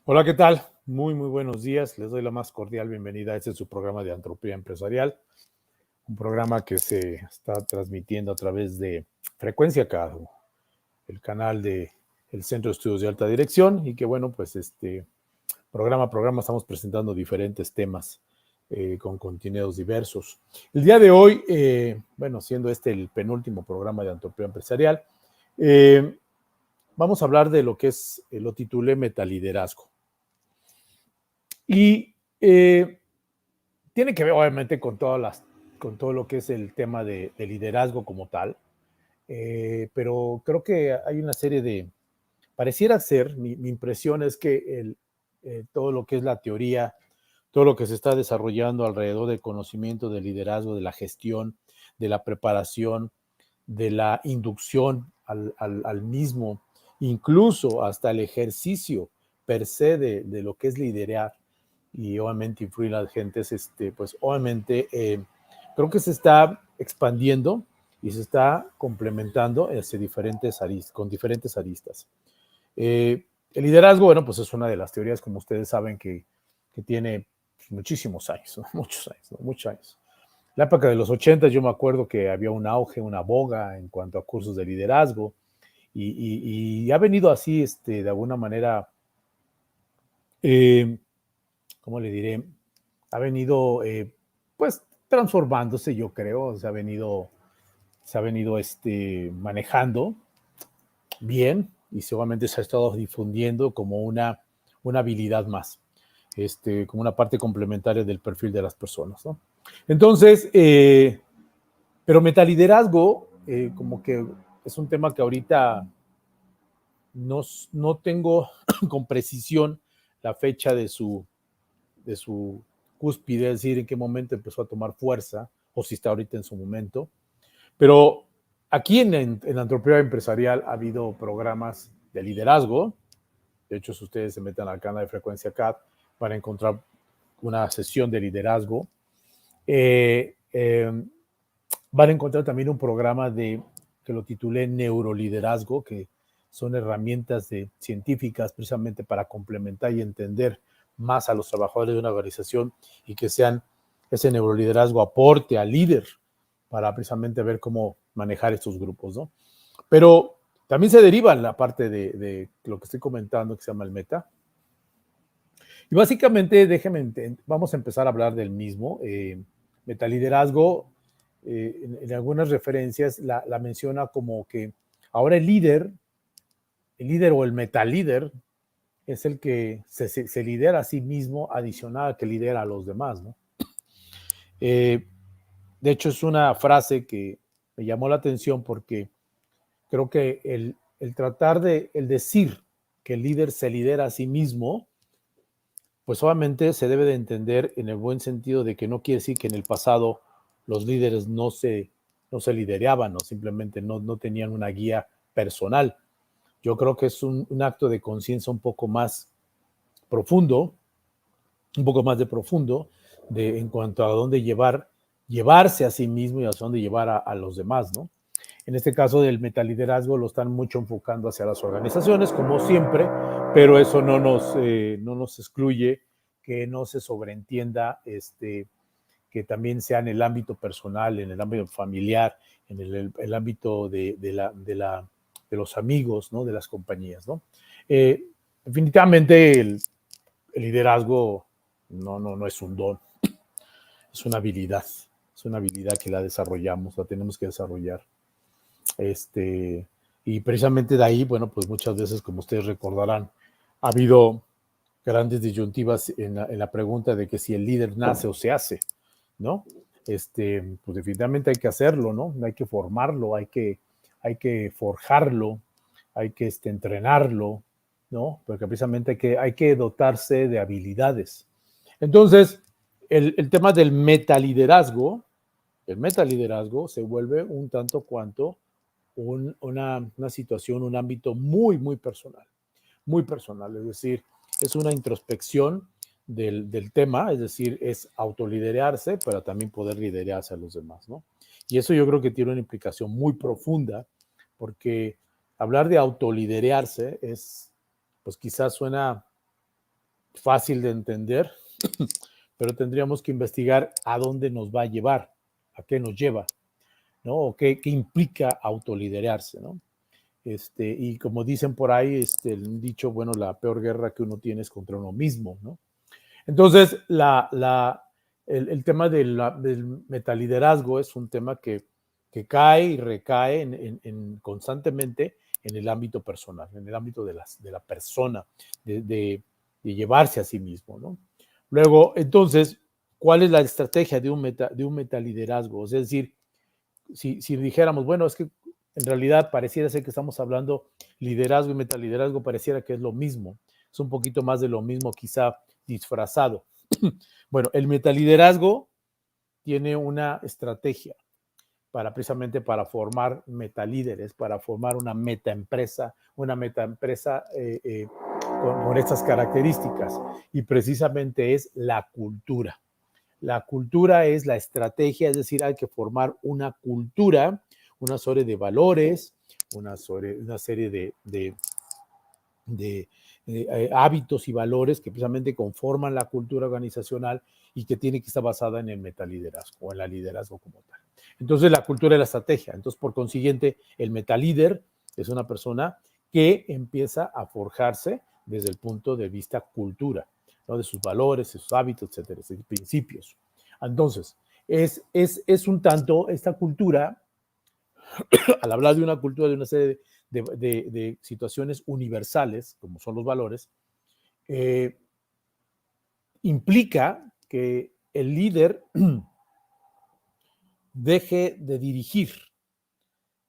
Hola, ¿qué tal? Muy buenos días. Les doy la más cordial bienvenida a este su programa de Antropía Empresarial, un programa que se está transmitiendo a través de Frecuencia CAD, el canal de el Centro de Estudios de Alta Dirección, y que bueno, pues programa a programa estamos presentando diferentes temas con contenidos diversos. El día de hoy, bueno, siendo este el penúltimo programa de Antropía Empresarial, vamos a hablar de lo que lo titulé Metaliderazgo. Y tiene que ver obviamente con con todo lo que es el tema de liderazgo como tal, pero creo que hay una serie pareciera ser, mi impresión es que todo lo que es la teoría, todo lo que se está desarrollando alrededor del conocimiento del liderazgo, de la gestión, de la preparación, de la inducción al mismo, incluso hasta el ejercicio per se de lo que es liderar y obviamente influir en las gentes, pues obviamente creo que se está expandiendo y se está complementando con diferentes aristas. El liderazgo, bueno, pues es una de las teorías, como ustedes saben, que tiene muchísimos años, ¿no? Muchos años, ¿no? Muchos años. La época de los 80 yo me acuerdo que había un auge, una boga en cuanto a cursos de liderazgo y ha venido así, de alguna manera, eh, ¿cómo le diré? Ha venido, pues, transformándose, yo creo, se ha venido manejando bien y seguramente se ha estado difundiendo como una habilidad más, como una parte complementaria del perfil de las personas, ¿no? Entonces, pero metaliderazgo, como que es un tema que ahorita no tengo con precisión la fecha de su cúspide, es decir, en qué momento empezó a tomar fuerza, o si está ahorita en su momento. Pero aquí en Antropía Empresarial ha habido programas de liderazgo. De hecho, si ustedes se meten al canal de Frecuencia CAD, van a encontrar una sesión de liderazgo. Van a encontrar también un programa que lo titulé Neuroliderazgo, que son herramientas científicas precisamente para complementar y entender más a los trabajadores de una organización y que ese neuroliderazgo aporte al líder para precisamente ver cómo manejar estos grupos, ¿no? Pero también se deriva en la parte de lo que estoy comentando, que se llama el meta. Y básicamente, vamos a empezar a hablar del mismo. Metaliderazgo, en algunas referencias, la menciona como que ahora el líder o el metalíder, es el que se lidera a sí mismo, adicional a que lidera a los demás, ¿no? De hecho, es una frase que me llamó la atención porque creo que el decir que el líder se lidera a sí mismo, pues obviamente se debe de entender en el buen sentido de que no quiere decir que en el pasado los líderes no se lideraban o simplemente no tenían una guía personal. Yo creo que es un acto de conciencia un poco más profundo, un poco más de profundo, en cuanto a dónde llevarse a sí mismo y a dónde llevar a los demás, ¿no? En este caso del metaliderazgo lo están mucho enfocando hacia las organizaciones, como siempre, pero eso no nos excluye que no se sobreentienda que también sea en el ámbito personal, en el ámbito familiar, en el ámbito de los amigos, ¿no? De las compañías, ¿no? Definitivamente el liderazgo no es un don, es una habilidad. Es una habilidad que la desarrollamos, la tenemos que desarrollar. Y precisamente de ahí, bueno, pues muchas veces, como ustedes recordarán, ha habido grandes disyuntivas en la pregunta de que si el líder nace o se hace, ¿no? Pues definitivamente hay que hacerlo, ¿no? Hay que formarlo, hay que forjarlo, hay que entrenarlo, ¿no? Porque precisamente hay que dotarse de habilidades. Entonces, el tema del metaliderazgo, el metaliderazgo se vuelve un tanto cuanto una situación, un ámbito muy personal, muy personal, es decir, es una introspección del tema, es decir, es autoliderarse, pero también poder liderarse a los demás, ¿no? Y eso yo creo que tiene una implicación muy profunda, porque hablar de autoliderarse pues quizás suena fácil de entender, pero tendríamos que investigar a dónde nos va a llevar, a qué nos lleva, ¿no? O qué implica autoliderarse, ¿no? Y como dicen por ahí, el dicho, bueno, la peor guerra que uno tiene es contra uno mismo, ¿no? Entonces, el tema del metaliderazgo es un tema que cae y recae constantemente en el ámbito personal, en el ámbito de la persona, de llevarse a sí mismo, ¿no? Luego, entonces, ¿cuál es la estrategia de un metaliderazgo? Es decir, si dijéramos, bueno, es que en realidad pareciera ser que estamos hablando liderazgo y metaliderazgo, pareciera que es lo mismo, es un poquito más de lo mismo, quizá disfrazado. Bueno, el metaliderazgo tiene una estrategia precisamente para formar metalíderes, para formar una metaempresa con estas características, y precisamente es la cultura. La cultura es la estrategia, es decir, hay que formar una cultura, una serie de valores, una serie de hábitos y valores que precisamente conforman la cultura organizacional y que tiene que estar basada en el metaliderazgo o en la liderazgo como tal. Entonces, la cultura es la estrategia. Entonces, por consiguiente, el metalíder es una persona que empieza a forjarse desde el punto de vista cultura, ¿no? De sus valores, de sus hábitos, etcétera, de sus principios. Entonces, es un tanto esta cultura, al hablar de una cultura, de una serie de situaciones universales, como son los valores, implica que el líder deje de dirigir,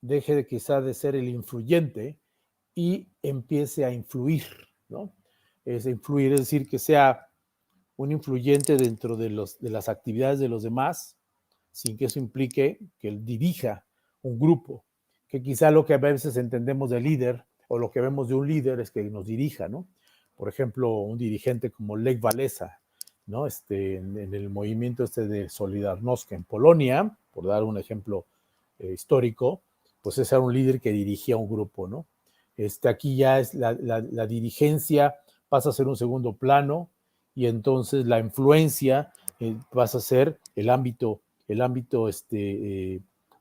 deje de quizá de ser el influyente y empiece a influir, ¿no? Es influir, es decir, que sea un influyente dentro de las actividades de los demás, sin que eso implique que él dirija un grupo, que quizá lo que a veces entendemos de líder o lo que vemos de un líder es que nos dirija, ¿no? Por ejemplo, un dirigente como Lech Walesa, ¿no? En el movimiento de Solidarność en Polonia, por dar un ejemplo histórico, pues ese era un líder que dirigía un grupo, ¿no? Aquí ya es la dirigencia pasa a ser un segundo plano, y entonces la influencia pasa a ser el ámbito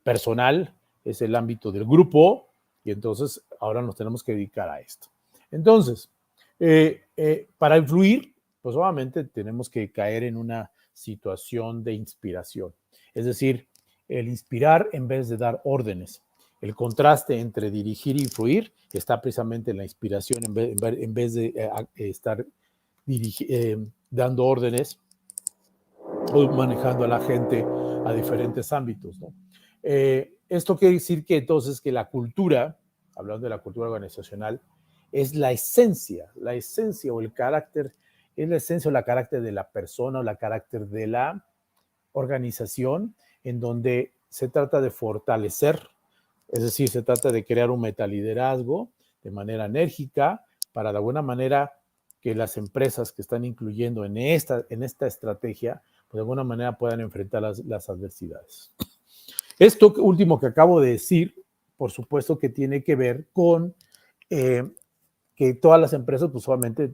personal, es el ámbito del grupo, y entonces ahora nos tenemos que dedicar a esto. Entonces, para influir, pues obviamente tenemos que caer en una situación de inspiración, es decir, el inspirar en vez de dar órdenes. El contraste entre dirigir e influir está precisamente en la inspiración en vez de estar dando órdenes o manejando a la gente a diferentes ámbitos, ¿no? Esto quiere decir que entonces que la cultura, hablando de la cultura organizacional, es la esencia o el carácter, es la esencia o la carácter de la persona o la carácter de la organización, en donde se trata de fortalecer, es decir, se trata de crear un metaliderazgo de manera enérgica para de alguna manera que las empresas que están incluyendo en esta estrategia, pues de alguna manera puedan enfrentar las adversidades. Esto último que acabo de decir, por supuesto que tiene que ver con que todas las empresas pues solamente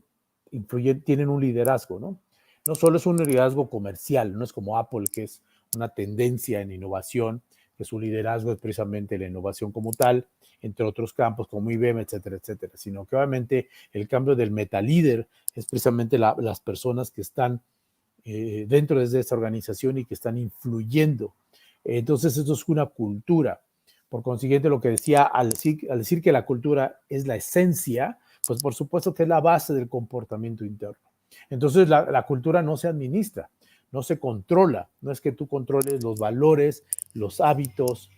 tienen un liderazgo, ¿no? No solo es un liderazgo comercial, no es como Apple, que es una tendencia en innovación, que su liderazgo es precisamente la innovación como tal, entre otros campos como IBM, etcétera, etcétera, sino que obviamente el cambio del metalíder es precisamente las personas que están dentro de esa organización y que están influyendo. Entonces, esto es una cultura. Por consiguiente, lo que decía, al decir que la cultura es la esencia, pues por supuesto que es la base del comportamiento interno. Entonces, la cultura no se administra, no se controla. No es que tú controles los valores, los hábitos,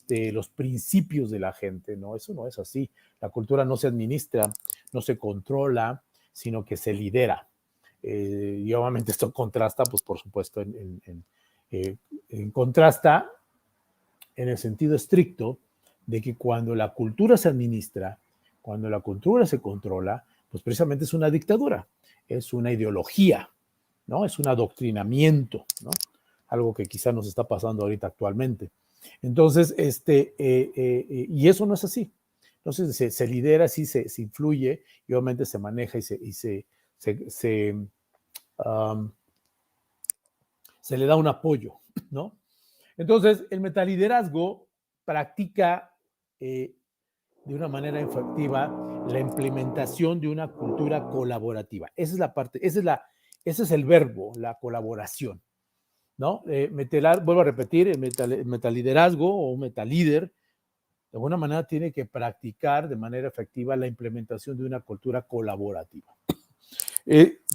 los principios de la gente. No, eso no es así. La cultura no se administra, no se controla, sino que se lidera. Y obviamente esto contrasta, pues por supuesto, contrasta en el sentido estricto de que cuando la cultura se administra, cuando la cultura se controla, pues precisamente es una dictadura, es una ideología, ¿no? Es un adoctrinamiento, ¿no? Algo que quizá nos está pasando ahorita actualmente. Entonces, y eso no es así. Entonces se lidera, sí, se influye y obviamente se maneja y se le da un apoyo, ¿no? Entonces, el metaliderazgo practica de una manera efectiva la implementación de una cultura colaborativa. Esa es la parte, ese es el verbo, la colaboración, ¿no? Vuelvo a repetir, el metaliderazgo o un metalíder, de alguna manera tiene que practicar de manera efectiva la implementación de una cultura colaborativa.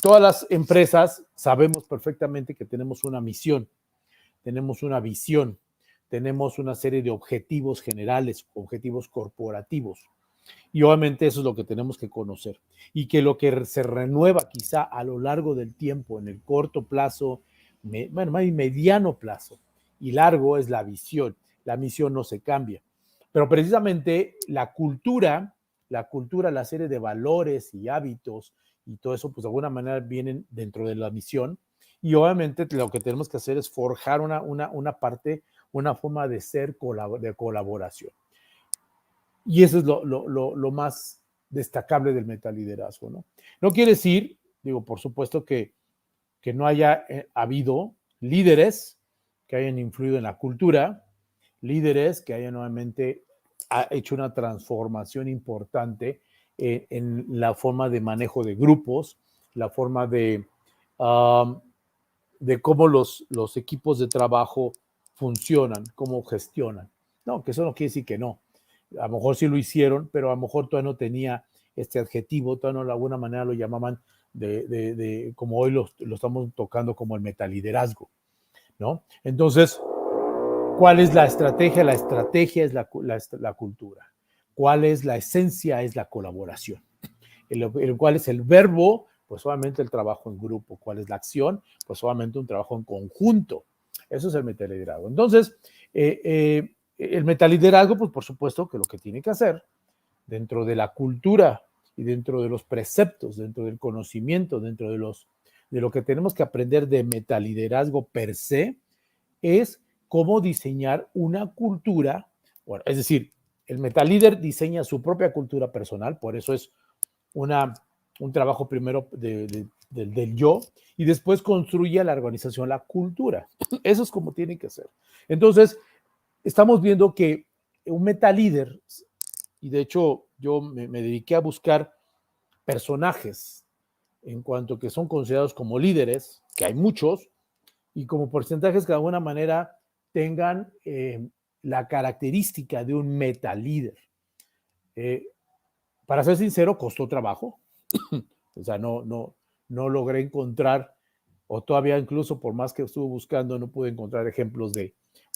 Todas las empresas sabemos perfectamente que tenemos una misión, tenemos una visión, tenemos una serie de objetivos generales, objetivos corporativos. Y obviamente eso es lo que tenemos que conocer. Y que lo que se renueva quizá a lo largo del tiempo, en el corto plazo, bueno, más mediano plazo y largo es la visión. La misión no se cambia. Pero precisamente la cultura, la serie de valores y hábitos y todo eso, pues de alguna manera vienen dentro de la misión. Y obviamente lo que tenemos que hacer es forjar una parte, una forma de ser de colaboración. Y eso es lo más destacable del metaliderazgo, ¿no? No quiere decir, digo, por supuesto que no haya habido líderes que hayan influido en la cultura, líderes que hayan nuevamente hecho una transformación importante en la forma de manejo de grupos, la forma de cómo los equipos de trabajo funcionan, cómo gestionan. No, que eso no quiere decir que no. A lo mejor sí lo hicieron, pero a lo mejor todavía no tenía este adjetivo, todavía no de alguna manera lo llamaban como hoy lo estamos tocando como el metaliderazgo, ¿no? Entonces, ¿cuál es la estrategia? La estrategia es la cultura. ¿Cuál es la esencia? Es la colaboración. ¿Cuál es el verbo? Pues solamente el trabajo en grupo. ¿Cuál es la acción? Pues solamente un trabajo en conjunto. Eso es el metaliderazgo. Entonces, el metaliderazgo, pues por supuesto que lo que tiene que hacer dentro de la cultura y dentro de los preceptos, dentro del conocimiento, dentro de lo que tenemos que aprender de metaliderazgo per se, es cómo diseñar una cultura, bueno, es decir, el metalíder diseña su propia cultura personal, por eso es un trabajo primero del yo y después construye a la organización la cultura. Eso es como tiene que ser. Entonces, estamos viendo que un metalíder, y de hecho yo me dediqué a buscar personajes en cuanto que son considerados como líderes, que hay muchos, y como porcentajes que de alguna manera tengan la característica de un metalíder. Para ser sincero, costó trabajo. O sea, no logré encontrar, o todavía incluso por más que estuve buscando, no pude encontrar ejemplos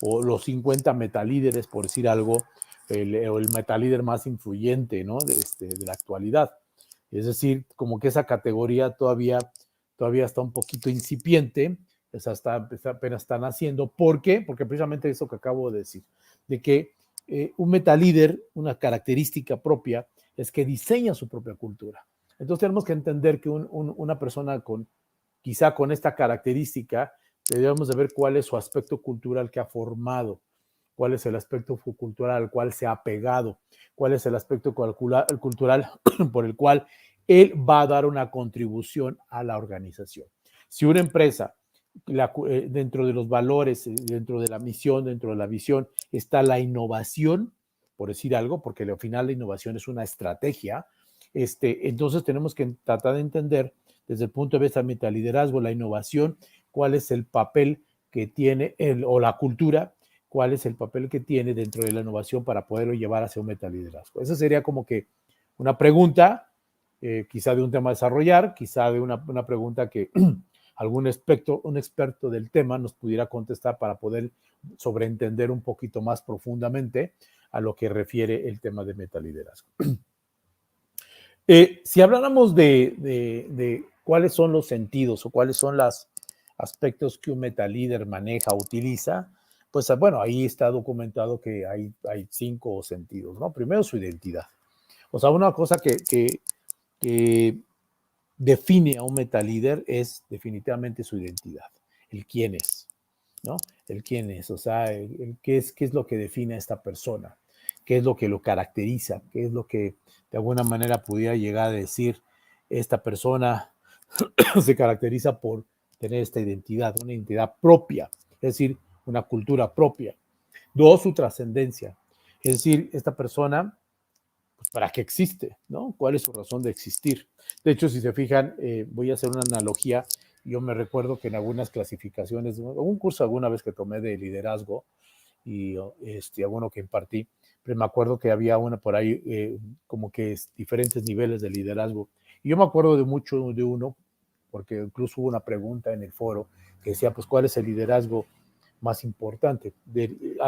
o los 50 metalíderes, por decir algo, o el metalíder más influyente, ¿no? de la actualidad. Es decir, como que esa categoría todavía está un poquito incipiente, apenas están haciendo. ¿Por qué? Porque precisamente eso que acabo de decir, de que un metalíder, una característica propia, es que diseña su propia cultura. Entonces tenemos que entender que una persona quizá con esta característica, debemos de ver cuál es su aspecto cultural que ha formado, cuál es el aspecto cultural al cual se ha pegado, cuál es el aspecto cultural por el cual él va a dar una contribución a la organización. Si una empresa dentro de los valores, dentro de la misión, dentro de la visión, está la innovación, por decir algo, porque al final la innovación es una estrategia. Entonces tenemos que tratar de entender desde el punto de vista del metaliderazgo, la innovación, cuál es el papel que tiene, o la cultura, cuál es el papel que tiene dentro de la innovación para poderlo llevar hacia un metaliderazgo. Esa sería como que una pregunta, quizá de un tema a desarrollar, quizá de una pregunta que un experto del tema nos pudiera contestar para poder sobreentender un poquito más profundamente a lo que refiere el tema de metaliderazgo. Si habláramos de cuáles son los sentidos o cuáles son los aspectos que un metalíder maneja, utiliza, pues bueno, ahí está documentado que hay 5 sentidos, ¿no? Primero, su identidad. O sea, una cosa que define a un metalíder es definitivamente su identidad, el quién es, ¿no? El quién es, o sea, qué es lo que define a esta persona, qué es lo que lo caracteriza, qué es lo que de alguna manera pudiera llegar a decir esta persona se caracteriza por tener esta identidad, una identidad propia, es decir, una cultura propia. 2, su trascendencia, es decir, esta persona, pues, ¿para qué existe? ¿No? ¿Cuál es su razón de existir? De hecho, si se fijan, voy a hacer una analogía. Yo me recuerdo que en algunas clasificaciones, un curso alguna vez que tomé de liderazgo y alguno que impartí, pero me acuerdo que había una por ahí como que diferentes niveles de liderazgo. Y yo me acuerdo de mucho de uno, porque incluso hubo una pregunta en el foro que decía, pues, ¿cuál es el liderazgo más importante?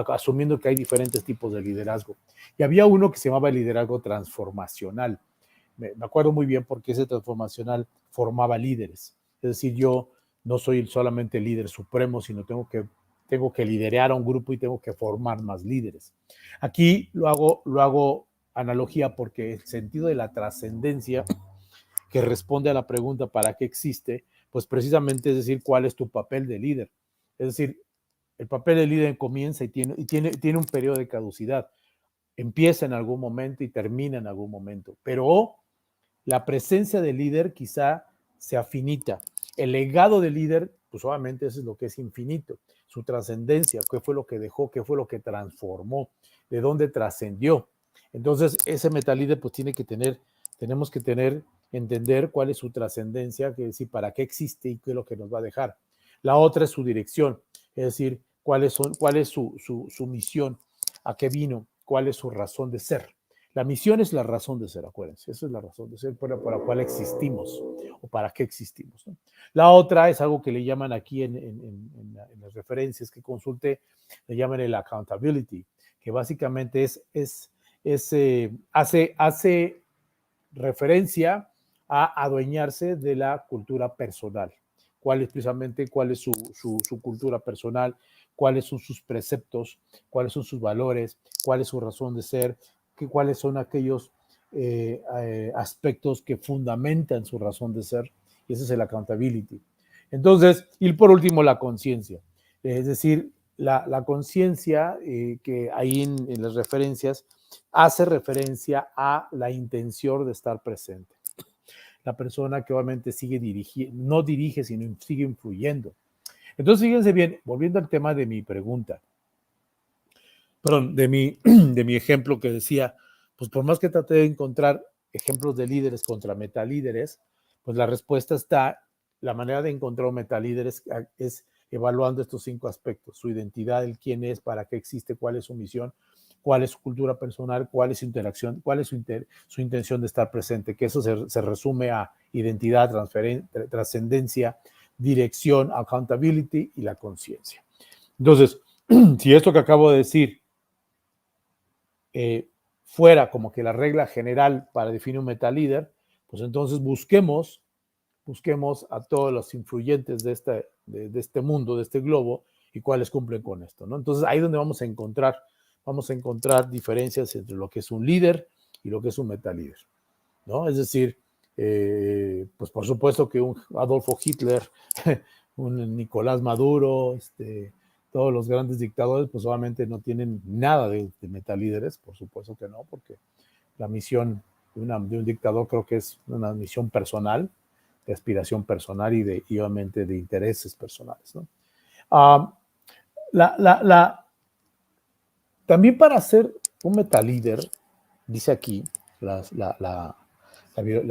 Asumiendo que hay diferentes tipos de liderazgo. Y había uno que se llamaba el liderazgo transformacional. Me acuerdo muy bien porque ese transformacional formaba líderes. Es decir, yo no soy solamente el líder supremo, sino tengo que liderar a un grupo y tengo que formar más líderes. Aquí lo hago analogía porque el sentido de la trascendencia que responde a la pregunta ¿para qué existe? Pues precisamente es decir, ¿cuál es tu papel de líder? Es decir, el papel de líder comienza y tiene un periodo de caducidad. Empieza en algún momento y termina en algún momento. Pero la presencia del líder quizá sea finita. El legado del líder, pues obviamente eso es lo que es infinito. Su trascendencia, qué fue lo que dejó, qué fue lo que transformó, de dónde trascendió. Entonces, ese metalíder pues tenemos que entender cuál es su trascendencia, que decir, para qué existe y qué es lo que nos va a dejar. La otra es su dirección, es decir, cuál es su misión, a qué vino, cuál es su razón de ser. La misión es la razón de ser, acuérdense, eso es la razón de ser para la cual existimos o para qué existimos, ¿no? La otra es algo que le llaman aquí en las referencias que consulte, le llaman el accountability, que básicamente hace referencia a adueñarse de la cultura personal. Cuál es su cultura personal, cuáles son sus preceptos, cuáles son sus valores, cuál es su razón de ser, cuáles son aquellos aspectos que fundamentan su razón de ser, y ese es el accountability. Entonces, y por último, la conciencia, es decir, la conciencia que ahí en las referencias hace referencia a la intención de estar presente. La persona que obviamente no dirige, sino sigue influyendo. Entonces, fíjense bien, volviendo al tema de mi pregunta, perdón, de mi ejemplo que decía, pues por más que traté de encontrar ejemplos de líderes contra metalíderes, pues la respuesta está, la manera de encontrar un metalíder es evaluando estos 5 aspectos: su identidad, el quién es, para qué existe, cuál es su misión, cuál es su cultura personal, cuál es su interacción, cuál es su intención de estar presente, que eso se resume a identidad, trascendencia, dirección, accountability y la conciencia. Entonces, si esto que acabo de decir fuera como que la regla general para definir un metalíder, pues entonces busquemos a todos los influyentes de este mundo, de este globo, y cuáles cumplen con esto, ¿no? Entonces ahí es donde vamos a encontrar diferencias entre lo que es un líder y lo que es un metalíder, ¿no? Es decir, pues por supuesto que un Adolfo Hitler, un Nicolás Maduro, todos los grandes dictadores, pues obviamente no tienen nada de metalíderes, por supuesto que no, porque la misión de un dictador creo que es una misión personal, aspiración personal y obviamente de intereses personales, ¿no? Uh, la, la, la, también para ser un metalíder, dice aquí la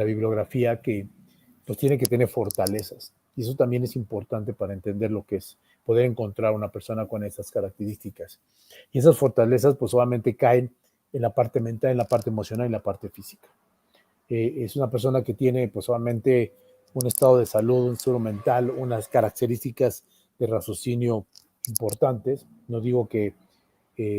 bibliografía que pues tiene que tener fortalezas. Y eso también es importante para entender lo que es poder encontrar una persona con esas características. Y esas fortalezas pues obviamente caen en la parte mental, en la parte emocional y en la parte física. Es una persona que tiene pues obviamente un estado de salud, un estado mental, unas características de raciocinio importantes. No digo que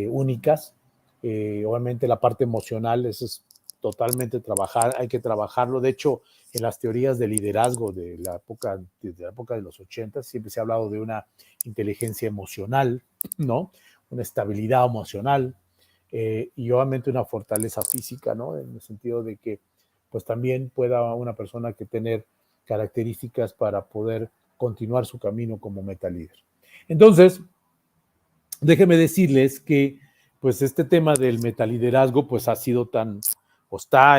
únicas. Obviamente la parte emocional, eso es totalmente trabajar, hay que trabajarlo. De hecho, en las teorías de liderazgo desde la época de los 80, siempre se ha hablado de una inteligencia emocional, ¿no? Una estabilidad emocional y obviamente una fortaleza física, ¿no? En el sentido de que pues también pueda una persona que tener características para poder continuar su camino como metalíder. Entonces, déjenme decirles que pues este tema del metaliderazgo pues ha sido tan, o está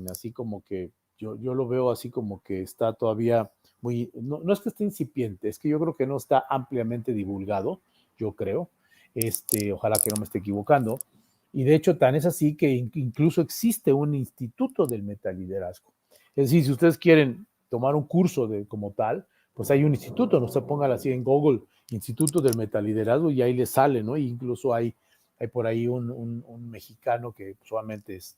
así como que, yo lo veo así como que está todavía muy, no es que esté incipiente, es que yo creo que no está ampliamente divulgado, yo creo, ojalá que no me esté equivocando, y de hecho tan es así que incluso existe un instituto del metaliderazgo. Es decir, si ustedes quieren tomar un curso como tal, pues hay un instituto, no se pongan así en Google, Instituto del Metaliderazgo, y ahí le sale, ¿no? E incluso hay por ahí un mexicano que solamente es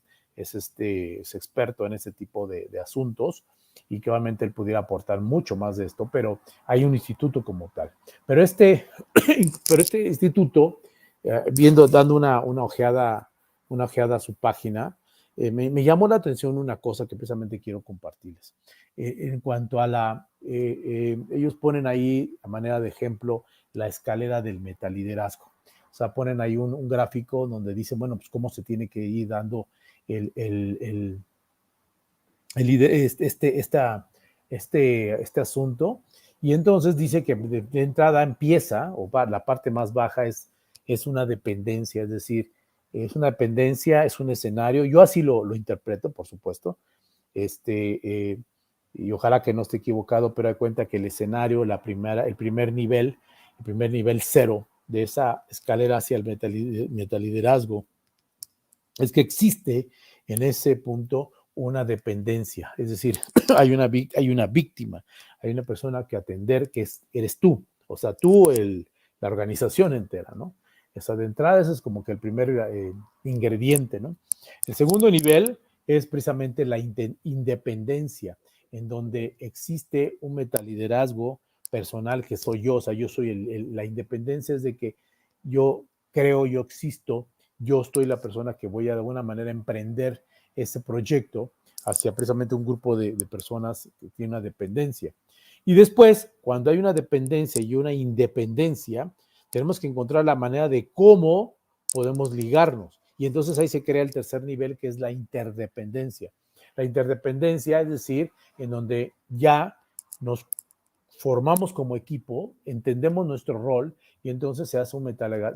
experto en ese tipo de asuntos y que obviamente él pudiera aportar mucho más de esto, pero hay un instituto como tal. Pero este instituto, dando una ojeada a su página, me llamó la atención una cosa que precisamente quiero compartirles. En cuanto a ellos ponen ahí, a manera de ejemplo, la escalera del metaliderazgo. O sea, ponen ahí un gráfico donde dicen, bueno, pues cómo se tiene que ir dando el este asunto. Y entonces dice que de entrada empieza, o la parte más baja es una dependencia, es decir, es una dependencia, es un escenario. Yo así lo interpreto, por supuesto. Y ojalá que no esté equivocado, pero hay cuenta que el escenario, el primer nivel cero de esa escalera hacia el metaliderazgo, es que existe en ese punto una dependencia, es decir, hay una víctima, hay una persona que atender que eres tú, o sea, tú, la organización entera, ¿no? Esa de entrada, ese es como que el primer ingrediente, ¿no? El segundo nivel es precisamente la independencia, en donde existe un metaliderazgo personal que soy yo, o sea, yo soy la independencia es de que yo creo, yo existo, yo estoy la persona que voy a de alguna manera emprender ese proyecto hacia precisamente un grupo de personas que tienen una dependencia. Y después, cuando hay una dependencia y una independencia, tenemos que encontrar la manera de cómo podemos ligarnos. Y entonces ahí se crea el tercer nivel, que es la interdependencia. La interdependencia es decir, en donde ya nos formamos como equipo, entendemos nuestro rol y entonces se hace un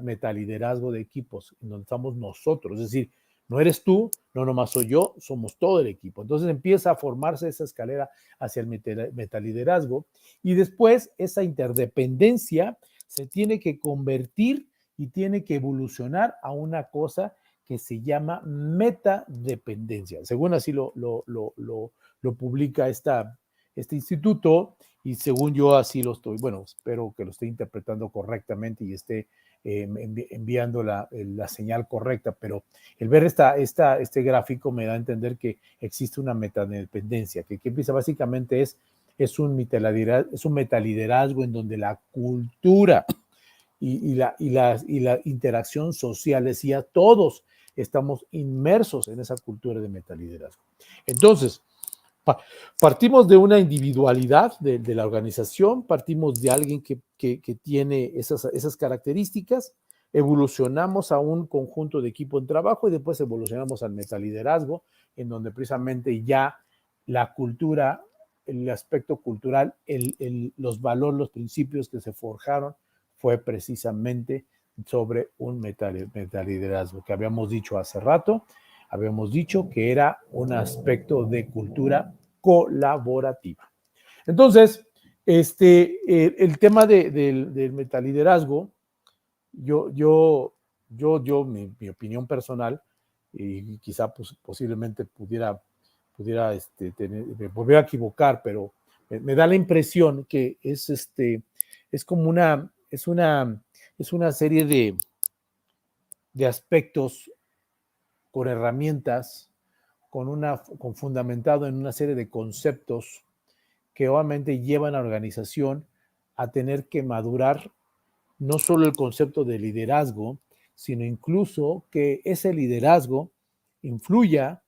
metaliderazgo de equipos, en donde estamos nosotros, es decir, no eres tú, no nomás soy yo, somos todo el equipo. Entonces empieza a formarse esa escalera hacia el metaliderazgo y después esa interdependencia se tiene que convertir y tiene que evolucionar a una cosa que se llama metadependencia. Según así lo publica este instituto, y según yo así lo estoy, bueno, espero que lo esté interpretando correctamente y esté enviando la señal correcta, pero el ver este gráfico me da a entender que existe una metadependencia, que empieza básicamente es un metaliderazgo en donde la cultura y la interacción social, decía, todos estamos inmersos en esa cultura de metaliderazgo. Entonces, partimos de una individualidad de la organización, partimos de alguien que tiene esas características, evolucionamos a un conjunto de equipo en trabajo y después evolucionamos al metaliderazgo, en donde precisamente ya la cultura, el aspecto cultural, los valores, los principios que se forjaron fue precisamente sobre un metaliderazgo que habíamos dicho hace rato. Habíamos dicho que era un aspecto de cultura colaborativa. Entonces, el tema del metaliderazgo, mi opinión personal, y quizá pues, posiblemente pudiera me volviera a equivocar, pero me da la impresión que es como es una serie de aspectos con herramientas, con fundamentado en una serie de conceptos que obviamente llevan a la organización a tener que madurar no solo el concepto de liderazgo, sino incluso que ese liderazgo influya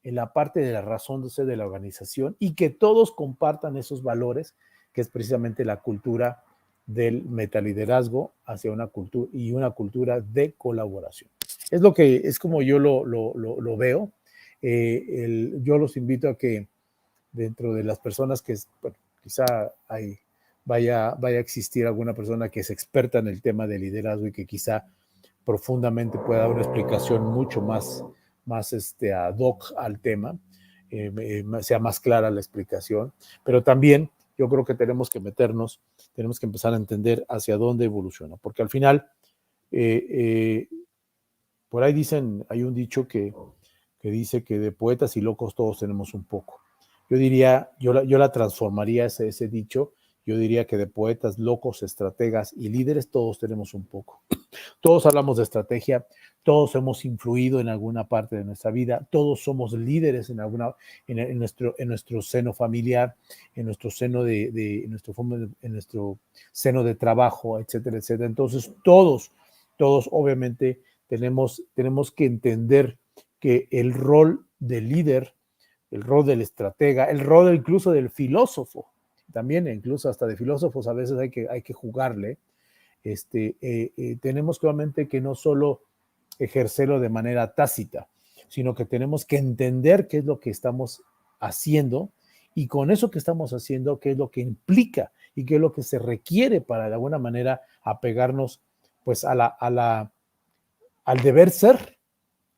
en la parte de la razón de ser de la organización y que todos compartan esos valores, que es precisamente la cultura del metaliderazgo hacia una cultura y una cultura de colaboración. Es como yo lo veo. Yo los invito a que dentro de las personas que, bueno, quizá vaya a existir alguna persona que es experta en el tema de liderazgo y que quizá profundamente pueda dar una explicación mucho más ad hoc al tema, sea más clara la explicación, pero también yo creo que tenemos que meternos, tenemos que empezar a entender hacia dónde evoluciona, porque al final, eh, eh, por ahí hay un dicho que dice que de poetas y locos todos tenemos un poco. Yo diría, yo la transformaría ese dicho, yo diría que de poetas, locos, estrategas y líderes todos tenemos un poco. Todos hablamos de estrategia, todos hemos influido en alguna parte de nuestra vida, todos somos líderes en nuestro seno familiar, en nuestro seno en nuestro seno de trabajo, etcétera, etcétera. Entonces, todos obviamente tenemos que entender que el rol del líder, el rol del estratega, el rol incluso del filósofo, también incluso hasta de filósofos a veces hay que jugarle, tenemos obviamente que no solo ejercerlo de manera tácita, sino que tenemos que entender qué es lo que estamos haciendo y con eso que estamos haciendo, qué es lo que implica y qué es lo que se requiere para de alguna manera apegarnos pues al deber ser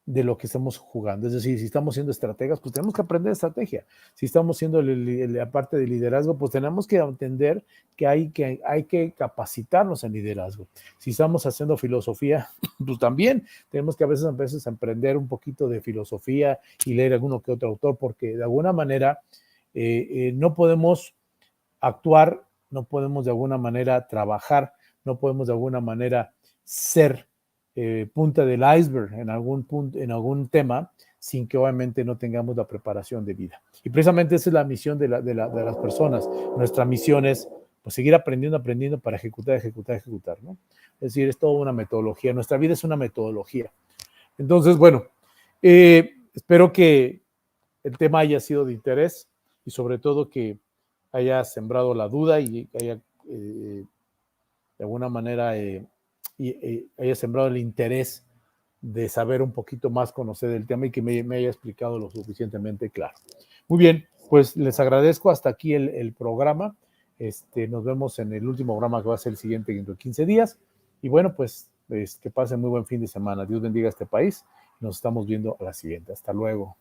de lo que estamos jugando. Es decir, si estamos siendo estrategas, pues tenemos que aprender estrategia. Si estamos siendo la parte de liderazgo, pues tenemos que entender que hay que capacitarnos en liderazgo. Si estamos haciendo filosofía, pues también tenemos que a veces emprender un poquito de filosofía y leer alguno que otro autor, porque de alguna manera no podemos actuar, no podemos de alguna manera trabajar, no podemos de alguna manera ser punta del iceberg en algún punto, en algún tema, sin que obviamente no tengamos la preparación de vida. Y precisamente esa es la misión de las personas. Nuestra misión es pues, seguir aprendiendo para ejecutar, ¿no? Es decir, es toda una metodología. Nuestra vida es una metodología. Entonces, bueno, espero que el tema haya sido de interés y sobre todo que haya sembrado la duda y haya de alguna manera haya sembrado el interés de saber un poquito más, conocer el tema y que me haya explicado lo suficientemente claro. Muy bien, pues les agradezco hasta aquí el programa. Nos vemos en el último programa que va a ser el siguiente dentro de 15 días. Y bueno, pues que pasen muy buen fin de semana. Dios bendiga a este país. Nos estamos viendo a la siguiente. Hasta luego.